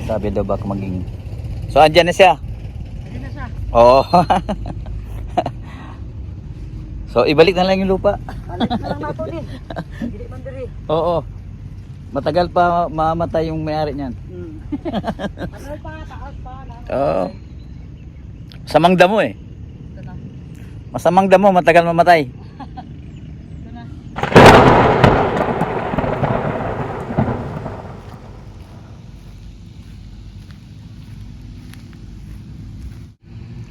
Sabi daw baka maging... So andyan na siya? Hindi na siya. Oo. So ibalik na lang yung lupa. Balik na lang nato din. Hindi man diri. Oo. Matagal pa mamatay yung may-ari niyan. Ano pa, taas pa. Oo. Masamang damo eh. Ito na. Masamang damo, matagal mamatay. Ito na.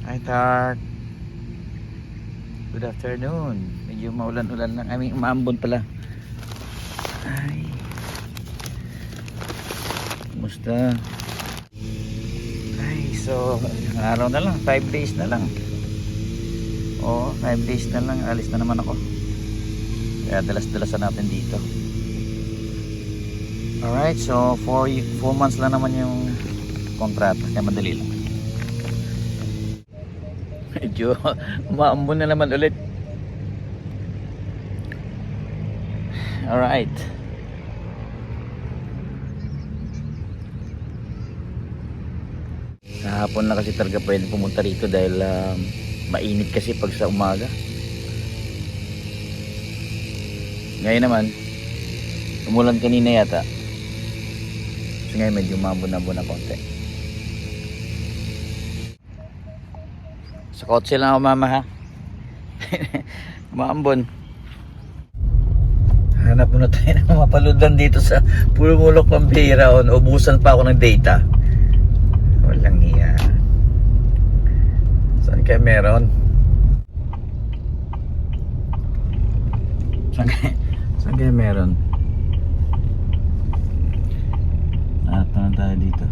Hi Tart. Good afternoon. Medyo maulan-ulan lang. I mean, umaambon pala. Ay. Kumusta? Ay, so, isang araw na lang. 5 days na lang. Oo, 5 days na lang. Alis na naman ako. Kaya dalas-dalasan natin dito. Alright, so 4 months lang naman yung kontrata. Kaya madali lang. Medyo umaambon na naman ulit. Alright. Kahapon na kasi talaga pwede pumunta rito dahil mainit kasi pag sa umaga. Ngayon naman umulan kanina yata. So ngayon medyo umambon-ambon na konti. Sa kotse lang ako mama ha. Umaambon. Hanap muna tayo ng mapaludan dito sa Pulumulok Pampira. Ubusan pa ako ng data. Walang iya. Saan kaya meron? Saan kaya meron? Natanong tayo dito.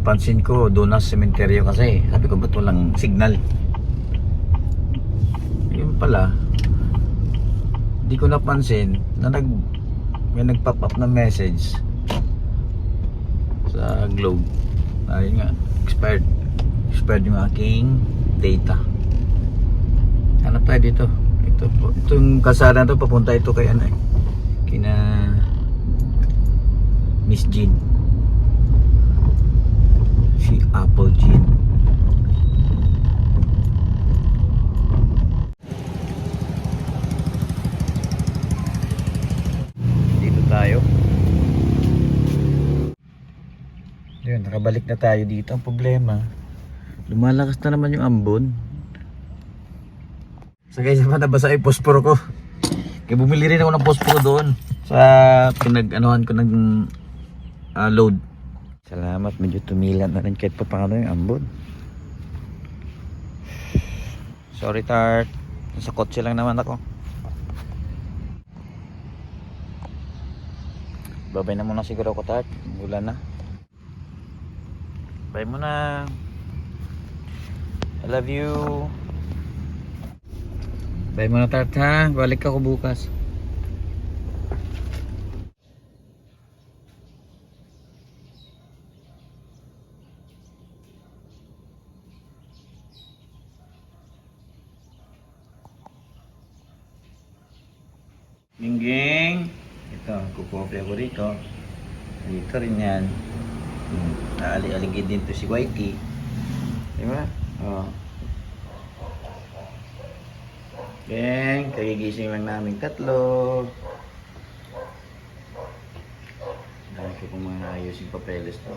Napansin ko doon sa sementeryo kasi. Sabi ko ba't walang signal? Yun pala. Di ko napansin na may nag-pop up na message sa Globe. Ayun nga, expired yung aking data. Hanap tayo dito. Itong kalsada na to papunta ito kay ano eh. Kina Miss Jean. Si Apple Jean. Tayo. Yun, nakabalik na tayo dito. Ang problema, lumalakas na naman yung ambon. So guys, nabasa yung posporo ko. Kaya bumili rin ako ng posporo doon sa pinag-anuhan ko ng load. Salamat, medyo tumilan na rin kahit pa paano yung ambon. Sorry Tart, nasa kotse lang naman ako. Babay na muna siguro ako Tart. Ulan na. Bye muna. I love you. Bye muna Tart ha. Balik ako bukas. Gingging. Ito, kukopya ko rito. Dito rin yan. Aali-aligid din to si Whitey. Diba? Oh. Geng, kagigising lang namin tatlo. Dahil ko kung mga ayos yung papeles to.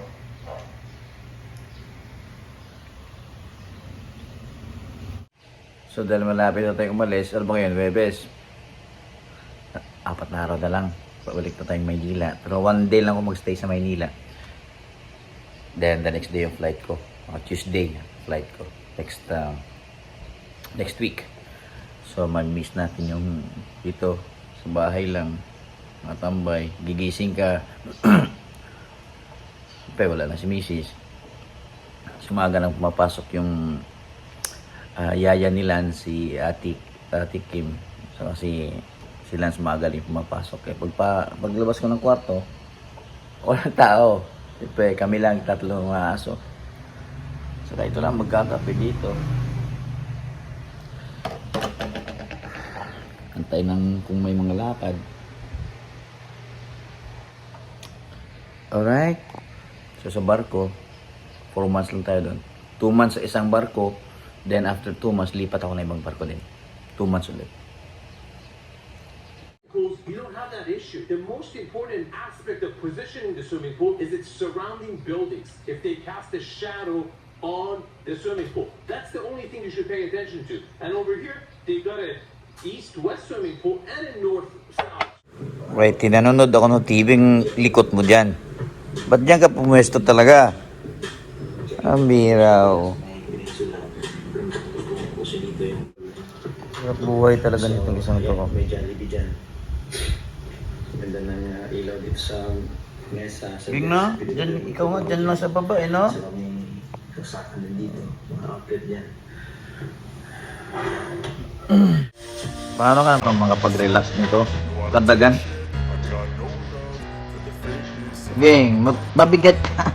So dahil malapit na tayo umalis, ano ba ngayon? Webes? 4 na araw na lang. Pabalik na tayong Maynila. Pero 1 day lang ako magstay sa Maynila. Then the next day yung flight ko. Tuesday flight ko. Next week. So mag-miss natin yung dito sa bahay lang. Matambay. Gigising ka. Pero wala na si Mrs. Sumaga nang pumapasok yung yaya ni Lance, si Ate Kim. So kasi si Lance magaling pumapasok. Paglabas ko ng kwarto, walang tao. Siyempre, kami lang, 3 mga aso. So, ito lang magkakape dito. antay ng kung may mga lakad. Alright. So sa barko, 4 months lang tayo doon. 2 months sa isang barko, then after 2 months, lipat ako na ibang barko din. 2 months ulit. Pools, you don't have that issue. The most important aspect of positioning the swimming pool is its surrounding buildings. If they cast a shadow on the swimming pool, that's the only thing you should pay attention to. And over here, they've got a east-west swimming pool and a north-south. Wait, tinanonood ako ng TV yung likot mo dyan. Ba't dyan ka pumwesto talaga? Ang biraw. Hirap buhay talaga nitong isang ito ko. May Jollibee dyan. Ganda ng ilaw dito sa mesa. Sige na, dyan, ikaw nga dyan lang sa baba no? Sa may sasakan din dito. Mga outlet dyan. Paano ka naman makapag-relax nito? Kadagan? Gang, mabigat ka.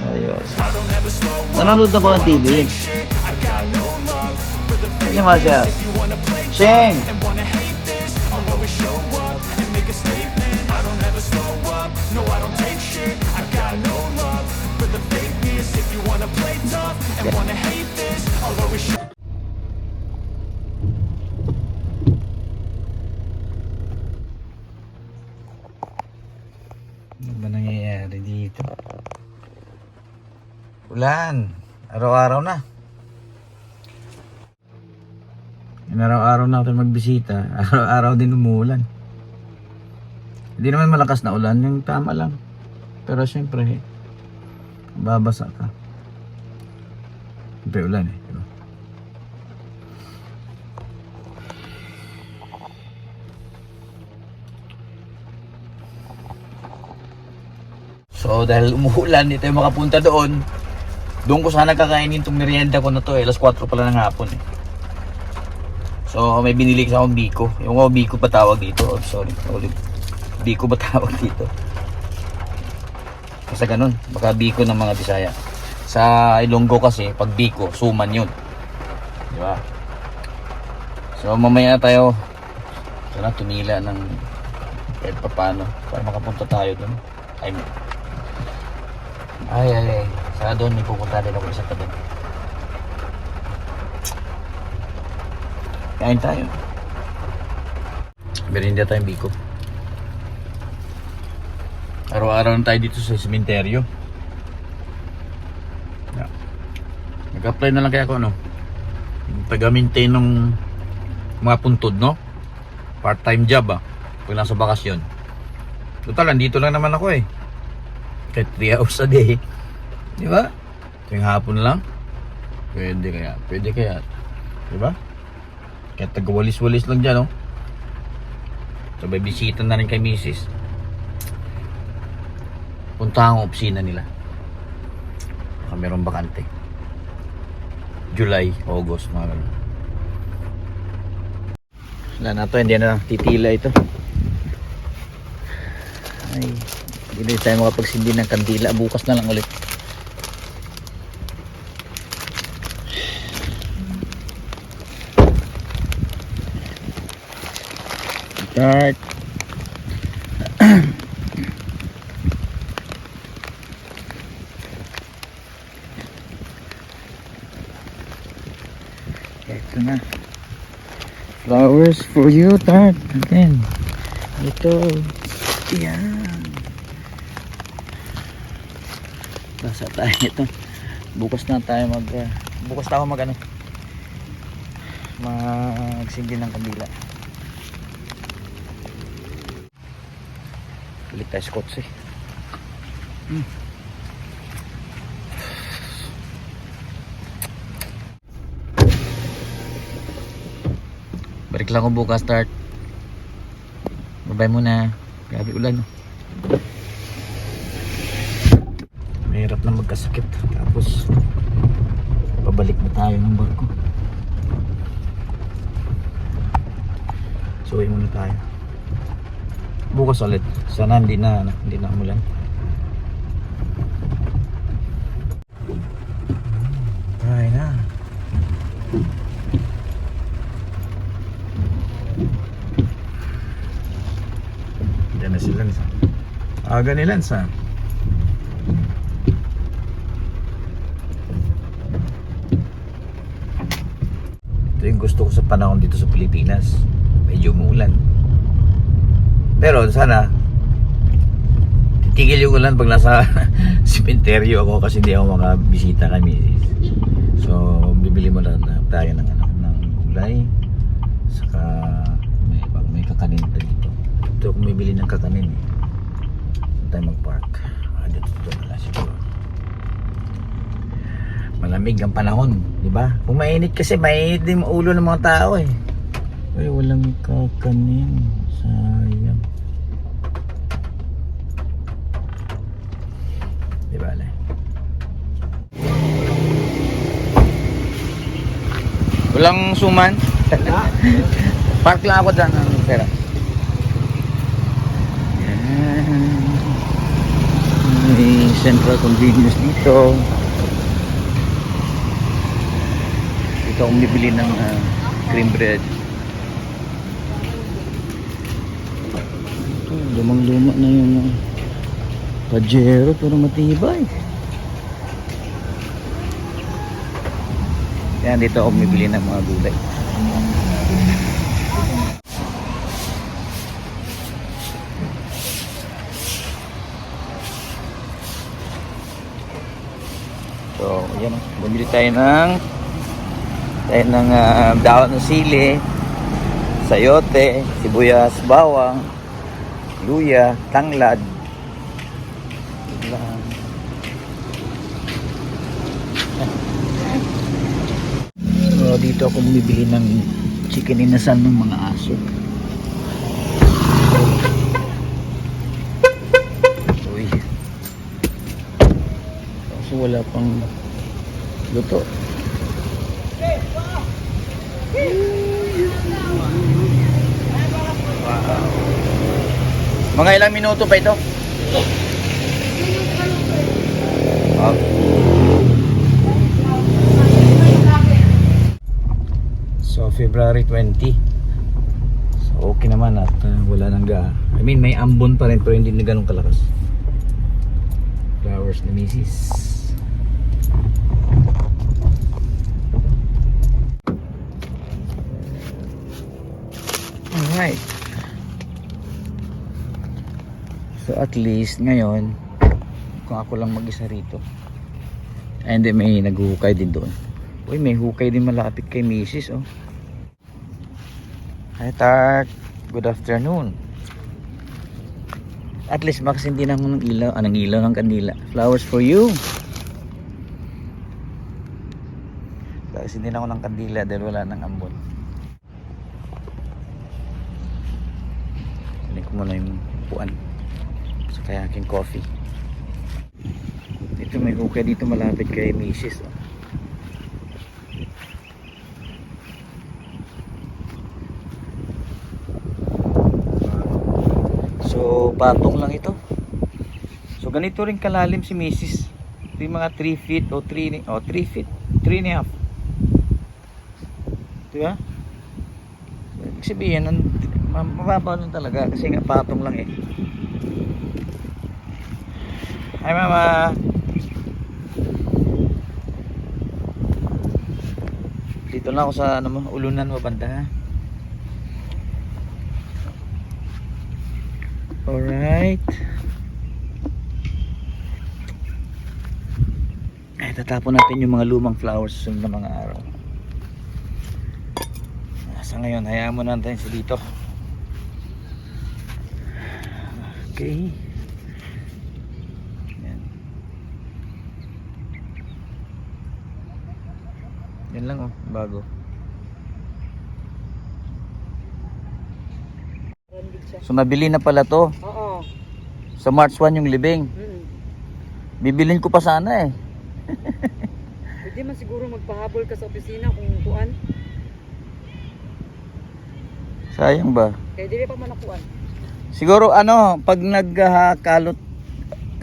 Ayos. Nanonood ako ng TV. Sige mo siya. Sheng! Ano ba nangyayari dito? Ulan. Araw-araw na. Araw-araw na tayo magbisita. Araw-araw din umuulan. Hindi naman malakas na ulan. Yung tama lang. Pero syempre, babasa ka. Siyempre ulan eh. Diba? So dahil umuulan, hindi tayo makapunta doon. Doon ko sana kakainin itong merienda ko na to eh. Alas 4 pala ng hapon eh. So may binili sa akong biko. Yung biko ba tawag dito? Oh, sorry. Biko ba tawag dito? Kasi ganun. Baka biko ng mga Bisaya. Sa Ilonggo kasi, pag biko, suman yun. Diba? So mamaya tayo tumila ng kahit pa paano para makapunta tayo doon. Ay. Sa doon, may pupunta din ako isa pa doon. Kain tayo. Merinda tayong biko. Araw-araw na tayo dito sa sementeryo. Yeah. Nag-apply na lang kaya ako taga-maintain ng mga puntod, no? Part-time job pag nasa bakasyon. Total, andito lang naman ako eh. Kahit 3 hours a day. Di ba? Yung hapon lang. Pwede kaya. Di ba? Kaya taga-walis-walis lang dyan, no? Sabay bisita na rin kay Mrs. Puntahan ang opisina nila. Baka meron bakante. July, August, mga ganun. Wala na to, hindi na titila ito. Ay, hindi tayo makapagsindi ng kandila. Bukas na lang ulit. Start. Ito na. Flowers for you, Tart. Again. Ito. Yan. Basa tayo ito. Bukas na tayo bukas tayo magsindi ng kabila. Balik tayo Scots eh. Balik lang ako bukas, Start. Bye-bye muna. Grabe ulan. Mahirap na magkasakit. Tapos pabalik na tayo ng barko. So uwi muna tayo. Bukas ulit. Sana hindi na umulan. Ay na. na si Lance. Aga ni Lance ha. Ito yung gusto ko sa panahon dito sa Pilipinas. Medyo umuulan. Pero sana titigil yung ulan pag nasa simenteryo ako kasi hindi ako makabisita kay Mrs. So bibili mo na tayo ng gulay. Saka may kakanin dito. Ito kung bibili ng kakanin saan tayo mag-park. Dito na lang siguro. Malamig ang panahon, di ba? Kung mainit kasi, mainit din ang ulo ng mga tao eh. Ay, walang kakanin. Sayang. Di ba, Ale? Walang suman? Park lang ako dyan ng pera. Yan. May central convenience dito. Dito akong bibili ng cream bread. Ito, lumang-luma na yung Pajero pero matibay. Yan, dito ako bibili ng mga gulay. So, yan, bumili tayo ng dahon ng sili, sayote, sibuyas, bawang, luya, tanglad. So, dito ako bumibili ng chicken inasal ng mga aso. Uy. So, wala pang luto. Mga ilang minuto pa ito? So February 20. So okay naman at wala nang I mean may ambon pa rin pero hindi na ganun kalakas. Flowers ni Mrs. Alright. So at least ngayon kung ako lang mag-isa rito. And then may naghuhukay din doon. Uy, may hukay din malapit kay Mrs. Oh. Hi Tart. Good afternoon. At least makasindi na mo ng ilaw. Anong ilaw ng kandila. Flowers for you. Makasindi na ako ng kandila dahil wala ng ambon. Kunin ko muna yung upuan. So kaya aking coffee. Dito may hukay dito malapit kay Mrs. Oh. So patong lang ito. So ganito rin kalalim si Mrs. Ito yung mga 3 feet o 3 feet 3.5. Diba? Ibig sabihin mababa lang talaga kasi nga patong lang eh. Hi mama. Dito lang ako sa ulunan mo banda ha. Alright. Ay, tatapon natin yung mga lumang flowers sa mga araw. Sa ngayon, hayaan mo natin sa dito. Okay. Yan. Yan lang oh, bago. So nabili na pala to. Oo. Sa March 1 yung libing. Bibilin ko pa sana eh. Pwede man siguro magpahabol ka sa opisina kung kuan. Sayang ba? Kaya dili pa man nakuan. Siguro pag naghakalot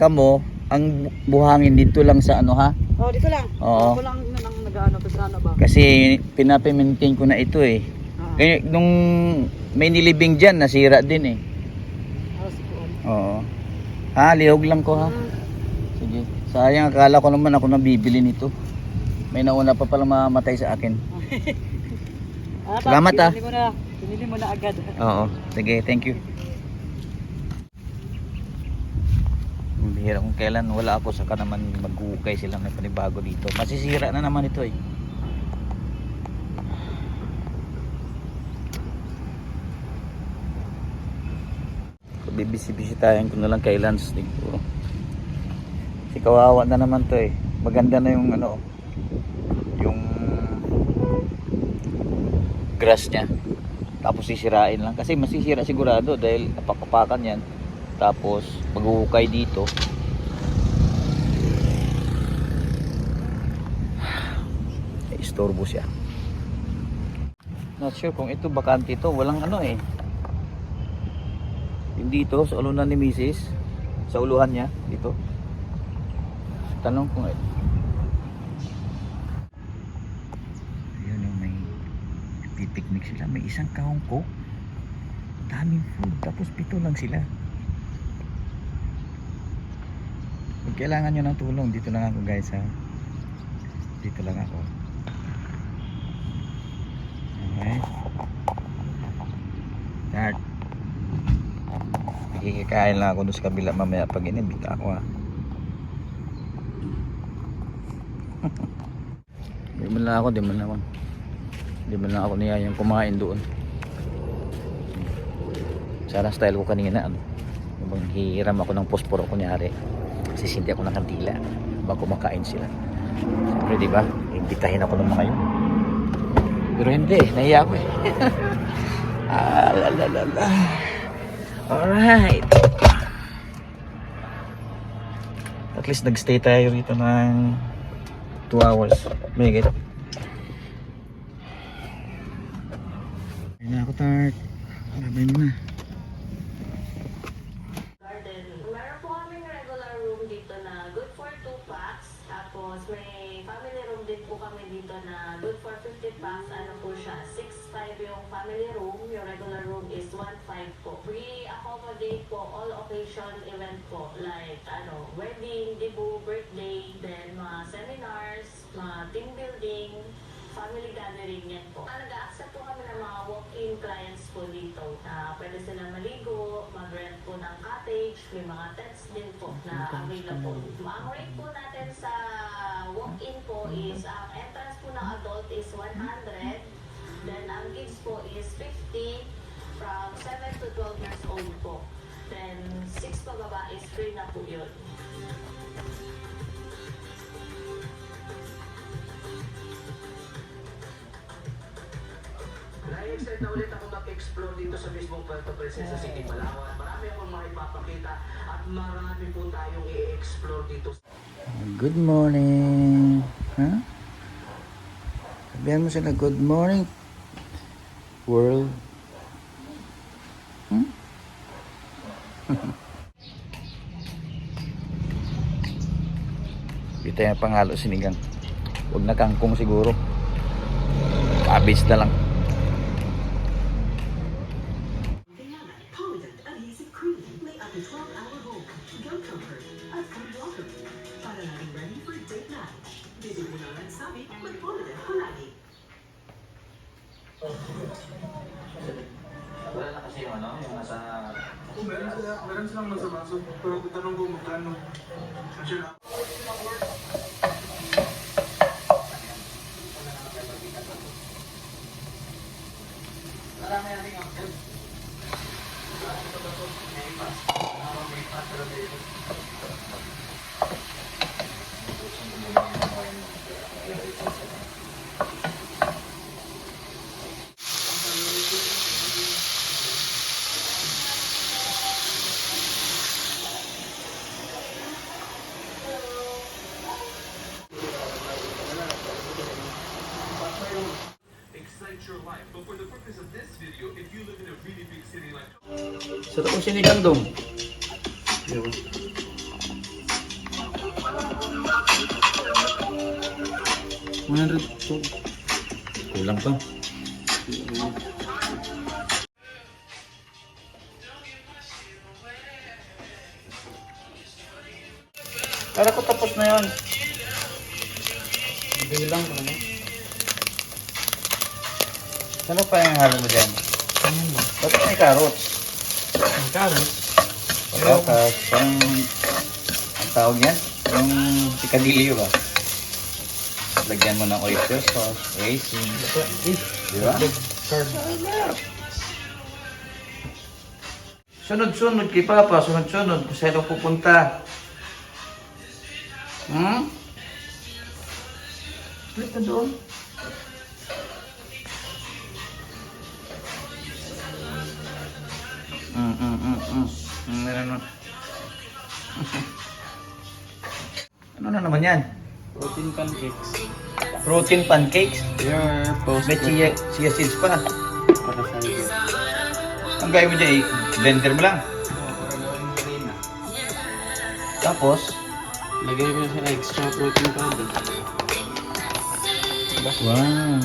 ka mo, ang buhangin dito lang sa ha? Oh, dito lang. Oo. Ako lang nang nag-ano to sana ba. Kasi pinapimaintain ko na ito eh. Kaya nung may nilibing dyan, nasira din eh. Si kuan. Oo. Lihog lang ko ha. Sige. Sayang, akala ko naman ako nabibili nito. May nauna pa pala mamatay sa akin. Salamat, ah. Pinili mo na agad. Oo. Sige, thank you. Bihira kung kailan wala ako, saka naman maghuhukay sila ng panibago dito. Masisira na naman ito eh. Bibisi-bisitahin ko na lang kay Lance siguro. Si kawawa na naman to eh. Maganda na yung ano, yung grass niya. Tapos sisirain lang kasi masisira sigurado dahil napakapakan yan. Tapos maghuhukay dito. Istorbo siya. Not sure kung ito bakante ito, walang ano eh. Yung dito sa ulunan ni Mrs. Sa uluhan niya dito. Tanong ko eh. Ayun yung may pipiknik sila. May isang kahong coke. Daming food. Tapos 7 lang sila. Kung kailangan nyo ng tulong, dito lang ako guys ha. Dito lang ako. Okay. Start. Kikain lang ako doon sa kabila mamaya pag inibita ako ha. Di man lang ako niyayang kumain doon. Sana style ko kanina ano. Yung hihiram ako ng posporo kunyari. Sisinti ako ng kandila bago kumakain sila. Siyempre diba, imbitahin ako ng mga yun. Pero hindi, nahiya ako eh. Lalalala. Alright. At least nagstay tayo rito ng 2 hours. May get. Ayun na ako, Tart. Labay mo na. Garden. Meron po kaming regular room dito na good for 2 packs. Tapos may family room din po kami dito na good for 50 packs. Ano po siya? 6.5 yung family room. Yung regular room is 1.5 po. We accommodate po all occasion event po. Like wedding, debut, birthday, then mga seminars, mga team building, family gathering yan po. Nag-accept po kami ng mga walk-in clients po dito. Pwede sila maligo, mag-rent po ng cottage, may mga tents din po na available. Ang rate po natin sa walk-in po is, ang entrance po ng adult is 100, then ang kids po is 50, from 7 to 12 years old po. Then 6 pababa is free na po yun. Na-excited na ulit ako mag-explore dito sa mismong Puerto Princesa City, Palawan. Marami akong maipapakita at marami po tayong i-explore dito. Good morning. Huh? Sabihan mo sila, good morning world. Dito yung panghalo sinigang. Huwag na kangkong siguro. Cabbage na lang. Polydent Adhesive Cream. May up to 12-hour hold. Gum comfort at food blocker. Para laging ready for date night. Visit mo na lang sabi, may Polydent palagi. Wala na kasi yung yung nasa... Meron silang maso-maso. Pero tanong ko magkano. Kasi na. Excite your life. But for the purpose of this video, if you live in a really big city like Sarap ang sinigang dong. Kulang pa. Kala ko tapos na yun. Bilang ko na. Ano pa yung halo mo dyan? Ano mo? Bakit may carrots? Ang carrot. Patatas, parang ang tawag yan? Yung picadillo ba? Lagyan mo ng oyster sauce, raisin. Di ba? Carb. Sunod-sunod kay Papa, sunod-sunod. Kung saan ako pupunta. Balik na doon. Meron. Ano na naman yan? Protein pancakes. Protein pancakes? Your post. May chia seeds pa. Para sa iyo. Ang gaya mo dyan, blender mo lang. Tapos, Lagay ko sa extra protein powder. wow.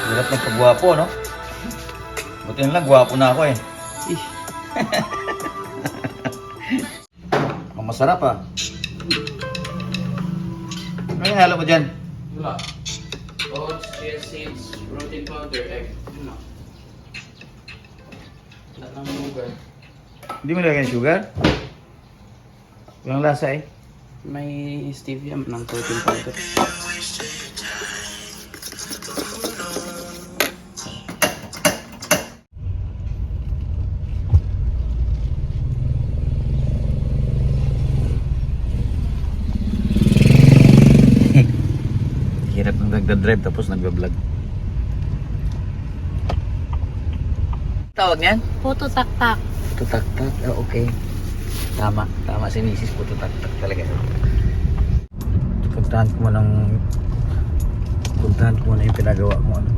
Hirap ng pagwapo, no? Buti na lang, gwapo na ako eh. Ang masarap ah. Ano yung halo mo dyan? Wala. Oats, chia seeds, protein powder, egg. Yun lang. Lahat ng sugar. Hindi mo nilagyan ng sugar? Walang lasa eh. May stevia ng protein powder. Hirap ng nagdadrive tapos nagbablog. Tawag niyan? Puto tak-tak. Tutak-tak? Oh, okay. Tama si Mrs. po, tutak-tak talaga. Puntahan ko muna yung pinagawa ko, ano,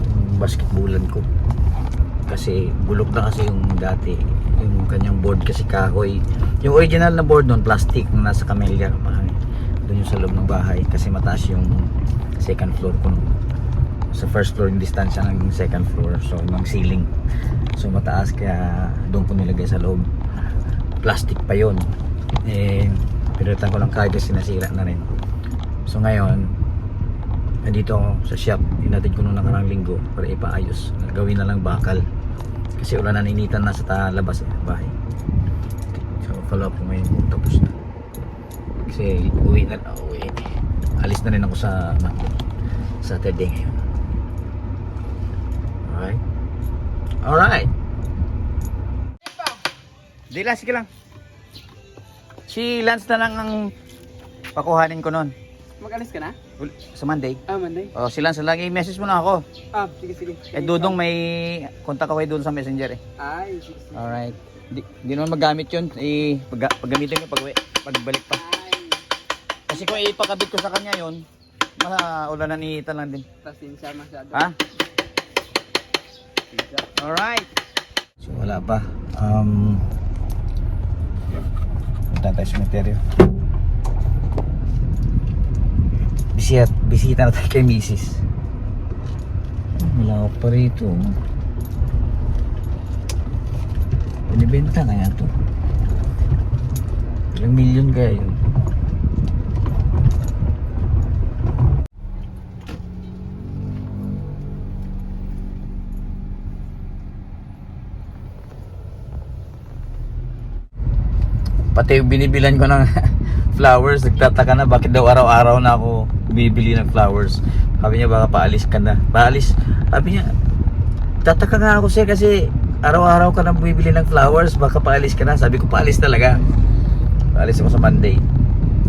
yung basketballan ko. Kasi bulok na kasi yung dati, yung kanyang board kasi kahoy. Yung original na board nun, plastic, na nasa Camellia, doon yung sa loob ng bahay. Kasi mataas yung second floor ko nun. Sa first floor yung distansya ng second floor, so yung ceiling, so mataas, kaya doon ko nilagay sa loob. Plastic pa yon, pinalitan ko lang kahit kasi nasira na rin. So ngayon nandito ako sa shop, inatid ko nung nakarang linggo para ipaayos, gawin na lang bakal kasi wala na, nainitan na sa labas bahay. So follow up ko ngayon kung tapos na, kasi uwi, alis na rin ako sa Saturday ngayon. Alright. Di lang, sige lang. Si Lance na lang ang pakuhanin ko nun. Mag-alis ka na? Sa Monday. Monday. O, si Lance na lang. I-message mo na ako. Sige. Eh, Dudong may kontak ako doon sa messenger eh. Ay, sige. Alright. Di naman magamit yun. Paggamitin ko pagbalik pa. Kasi kung ipakabit ko sa kanya yun, ulanan ni Ethan lang din. Pasensya masyado. Ha? Alright. So wala pa. Punta tayo sa cemetery. Bisita na tayo kay Mrs. Wala ako pa rito. Binibenta na yan to. Ilang milyon kaya yun? Pati yung binibilan ko ng flowers, nagtataka na bakit daw araw-araw na ako bibili ng flowers. Sabi niya baka paalis ka na. Paalis. Sabi niya, tataka nga ako siya kasi araw-araw ka na bibili ng flowers, baka paalis ka na. Sabi ko paalis talaga. Paalis ako sa Monday.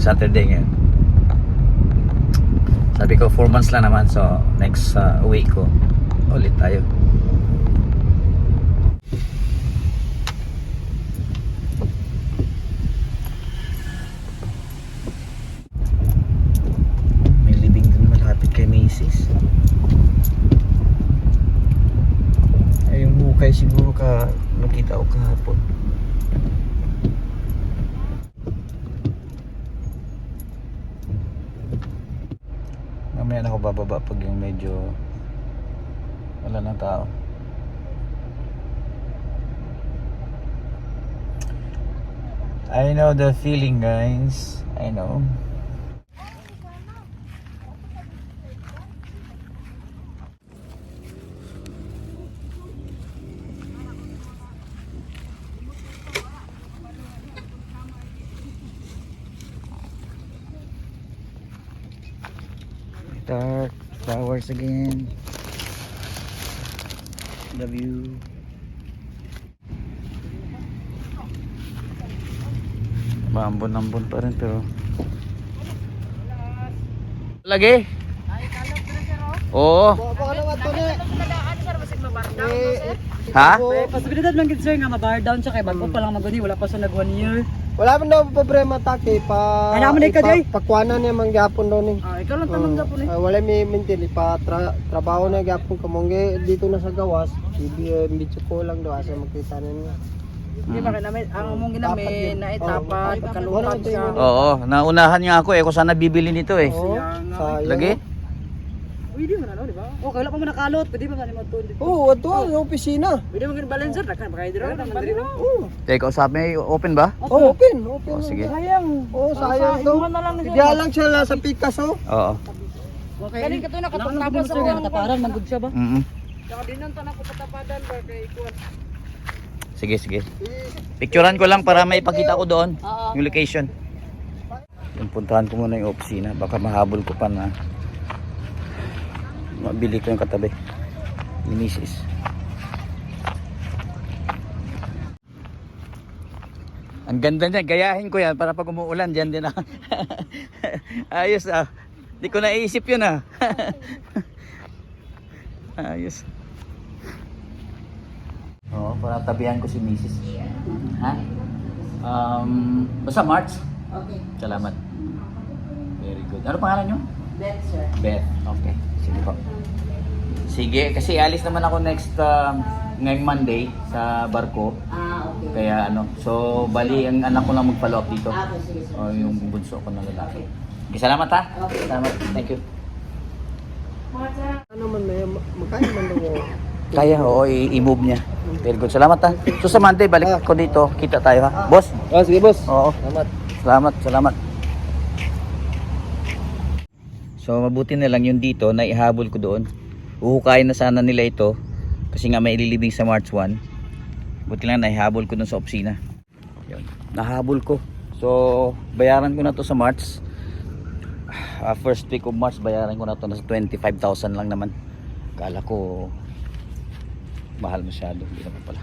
Saturday ngayon. Sabi ko 4 months lang naman, so next week ko ulit tayo. Ay, yung hukay siguro nakita ko kahapon. Mamaya na ako bababa pag yung medyo wala ng tao. I know the feeling, guys. I know. Dark flowers again. The view. Maambon-ambon pa rin pero lagi? Oo. Ha? Posibilidad lang gid sir nga ma-bar down siya kay bago pa lang maguni wala pa sa nag 1 year. Wala man daw problema take pa. Ay, naman ka, Jay. Pakwanan niya man gyapon daw ni. Ah, ikaw lang tanong gapon eh. Wala may mintil pa trabaho na gyapon kamongge dito na sa gawas. Medyo ko lang daw asa makita na niya. Di ba namin ang mong ginamit na etapat pagkalupad siya. Oo, naunahan nga ako eh kung saan nabibili nito eh. Oo. Lagi? Pwede man ano, di ba? Oh, kailan pa man nakalot, pwede ba man mo dito? Oo, ato ang opisina. Pwede man balancer na kan baka dira naman diri. Oo. Teka, usapin open ba? Oh, open. Oh, sige. Sayang. Oh, sayang to. Diya lang siya sa Picasso. Oo. Okay. Galing ka to nakatapos sa mga taparan manggod siya ba? Saka dinan to nako patapadan ba kay kuan. Sige, sige. Picturean ko lang para maipakita ko doon yung location. Yung puntahan ko muna yung opisina. Baka mahabol ko pa na mabili ko yung katabi ni Mrs. Ang ganda niya. Gayahin ko yan para pag umuulan dyan din ako. Ayos ah. Di ko naisip yun ah. Ayos. Oo, para tabihan ko si Mrs. Ha? Basta March? Okay. Salamat. Very good. Ano pangalan nyo? Beth sir. Beth. Okay. Sige po. Sige, kasi alis naman ako next ngayong Monday sa barko. Ah, okay. Kaya ano, so bali ang anak ko lang mag-follow up dito. Ah, sige sir. O yung bunso ko na lalaki. Okay, salamat ha. Okay. Salamat. Thank you. Ano man may magkano man daw. Kaya, oo, i-move niya. Very good. Salamat ha. So sa Monday, balik ko dito. Kita tayo ha. Boss? Oh, sige boss. Oo. Salamat. Salamat, salamat. So mabuti na lang yung dito na ihabol ko doon. Uhukayin na sana nila ito kasi nga may ililibing sa March 1. Buti lang naihabol ko doon sa opisina. Yun. Nahabol ko. So bayaran ko na to sa March. First week of March bayaran ko na to na 25,000 lang naman. Kala ko mahal masyado. Hindi naman pala.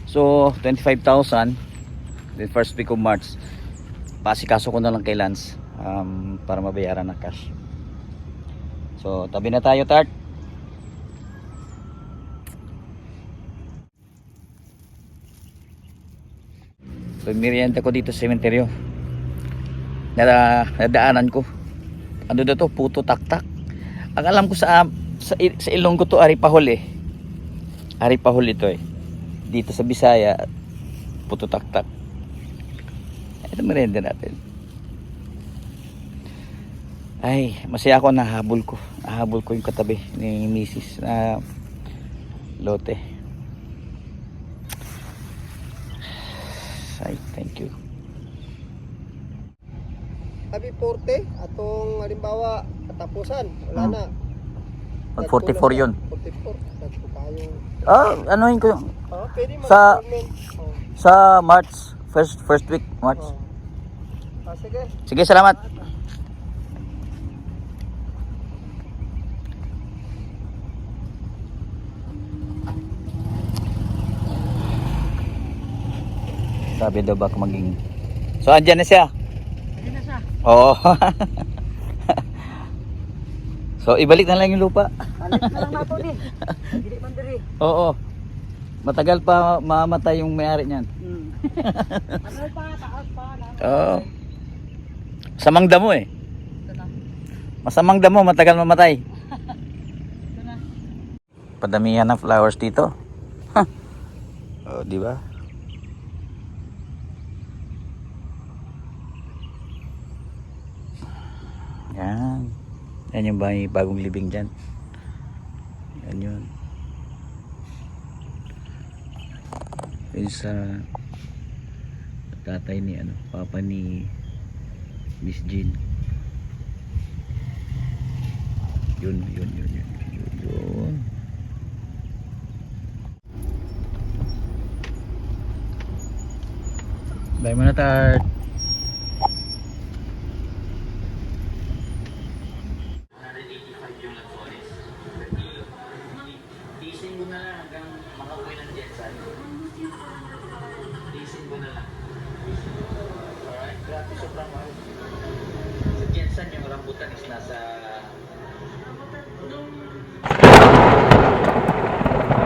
So 25,000 the first week of March. Pasikaso ko na lang kay Lance para mabayaran na cash. So tabi na tayo, Tart. So merienda ko dito sa sementeryo. Nadaanan ko. Ano daw to? Puto taktak. Ang alam ko sa Ilonggo to Aripahol eh. Aripahol ito eh. Dito sa Bisaya puto taktak. Ito merienda natin. Ay, masaya ako nahabol ko. Nahabol ko yung katabi ni Mrs. na lote. Ay, thank you. Tabi 40 atong halimbawa katapusan wala na. Mag 44 yun. 44. Dagko kayo. Anuhin ko yung Pwede Sa- mag-implement. sa March, first week March. Sige. Sige, salamat. Sabi daw baka maging... So, andyan na siya. Andyan na siya. Oo. So, ibalik na lang yung lupa. Alit na lang nato ni. Dili man diri. Oo. Matagal pa mamatay yung may-ari niyan. Ano pa taas pa na. Oo. Samang damo eh. Masamang damo, matagal mamatay. Padamihan ng flowers dito. Oh, di ba? Yan. Yan yung bagong living dyan. Yan yun. Yun sa tatay ni ano, papa ni Miss Jean. Yun. Bye muna, Tart. 185 yung Lanzones per kilo. Tiisin ko na lang hanggang makauwi ng Jetson. Tiisin ko na lang. Alright, grabe sobrang mahal. Sa Jetson yung rambutan is nasa